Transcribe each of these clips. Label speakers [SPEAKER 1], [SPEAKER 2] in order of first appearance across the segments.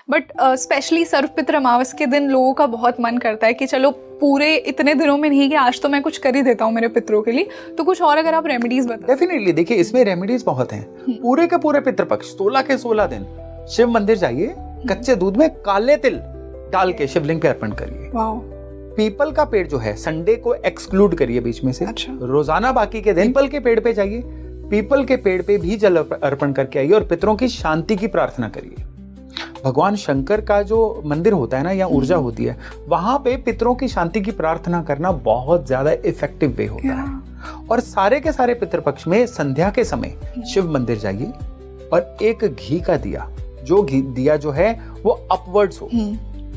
[SPEAKER 1] But specially सर्वपित्र अमावस के दिन लोगों का बहुत मन करता है कि चलो पूरे इतने दिनों में नहीं कि आज तो मैं कुछ कर ही देता हूँ मेरे पितरों के लिए, तो कुछ और अगर आप रेमेडीज बताओ।
[SPEAKER 2] डेफिनेटली, देखिए इसमें रेमेडीज बहुत हैं। पूरे के पूरे पितृपक्ष 16 के 16 दिन शिव मंदिर जाइए, कच्चे दूध में काले तिल डाल के शिवलिंग पे अर्पण करिए। पीपल का पेड़ जो है संडे को एक्सक्लूड करिए बीच में से।
[SPEAKER 1] अच्छा।
[SPEAKER 2] रोजाना बाकी के दिन पीपल के पेड़ पे जाइए, पीपल के पेड़ पे भी जल अर्पण करके आइए और पितरों की शांति की प्रार्थना करिए। भगवान शंकर का जो मंदिर होता है ना, या ऊर्जा होती है, वहां पे पितरों की शांति की प्रार्थना करना बहुत ज्यादा इफेक्टिव वे होता है। और सारे के सारे पितृपक्ष में संध्या के समय शिव मंदिर जाइए और एक घी का दिया, जो घी दिया जो है वो अपवर्ड्स हो,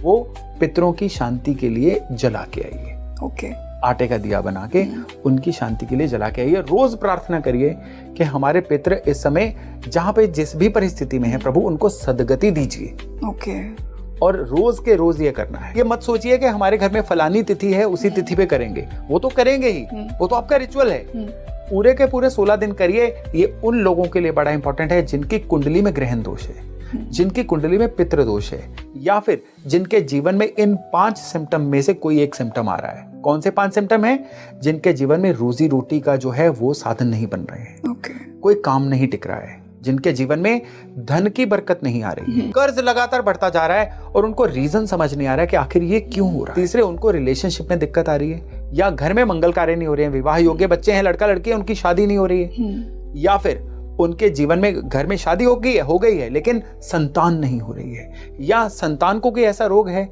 [SPEAKER 2] वो पितरों की शांति के लिए जला के आइए।
[SPEAKER 1] ओके।
[SPEAKER 2] आटे का दिया बना के उनकी शांति के लिए जला के आइए। रोज प्रार्थना करिए कि हमारे पितृ इस समय जहां पे जिस भी परिस्थिति में है, प्रभु उनको सद्गति दीजिए।
[SPEAKER 1] ओके।
[SPEAKER 2] और रोज के रोज ये करना है। ये मत सोचिए कि हमारे घर में फलानी तिथि है उसी तिथि पे करेंगे, वो तो करेंगे ही, वो तो आपका रिचुअल है। पूरे के पूरे 16 दिन करिए। ये उन लोगों के लिए बड़ा इंपॉर्टेंट है जिनकी कुंडली में ग्रहण दोष है, जिनकी कुंडली में पितृ दोष है, या फिर जिनके जीवन में इन 5 सिम्टम में से कोई एक सिम्टम आ रहा है। कौन से 5 सिम्टम है? जिनके जीवन में रोजी रोटी का जो है वो साधन नहीं बन रहे हैं, कोई काम नहीं टिक रहा है, जिनके जीवन में धन की बरकत नहीं आ रही है, कर्ज लगातार बढ़ता जा रहा है और उनको रीजन समझ नहीं आ रहा है कि आखिर ये क्यों हो रहा है। तीसरे, उनको रिलेशनशिप में दिक्कत आ रही है, या घर में मंगल कार्य नहीं हो रहे हैं, विवाह योग्य बच्चे हैं, लड़का लड़की है, उनकी शादी नहीं हो रही है, या फिर उनके जीवन में घर में शादी हो गई है लेकिन संतान नहीं हो रही है, या संतान को कोई ऐसा रोग है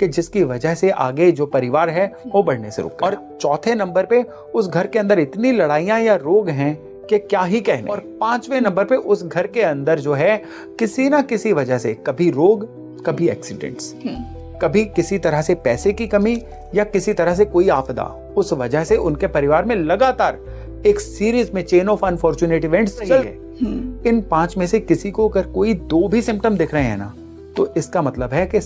[SPEAKER 2] कि जिसकी वजह से आगे जो परिवार है वो बढ़ने से रुक। और चौथे नंबर पे उस घर के अंदर इतनी लड़ाइयां या रोग हैं कि क्या ही कहने। और 5वें नंबर पे उस घर के अंदर जो है किसी ना किसी वजह से कभी रोग, कभी एक्सीडेंट्स, कभी किसी तरह से पैसे की कमी, या किसी तरह से कोई आपदा, उस वजह से उनके परिवार में लगातार एक सीरीज में चेन ऑफ अनफॉर्चुनेट इवेंट्स चल गए। इन 5 में से किसी को अगर कोई 2 भी सिम्टम दिख रहे हैं ना, तो इसका मतलब है कि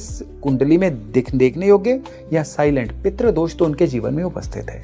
[SPEAKER 2] कुंडली में देखने योग्य या साइलेंट पितृ दोष तो उनके जीवन में उपस्थित है।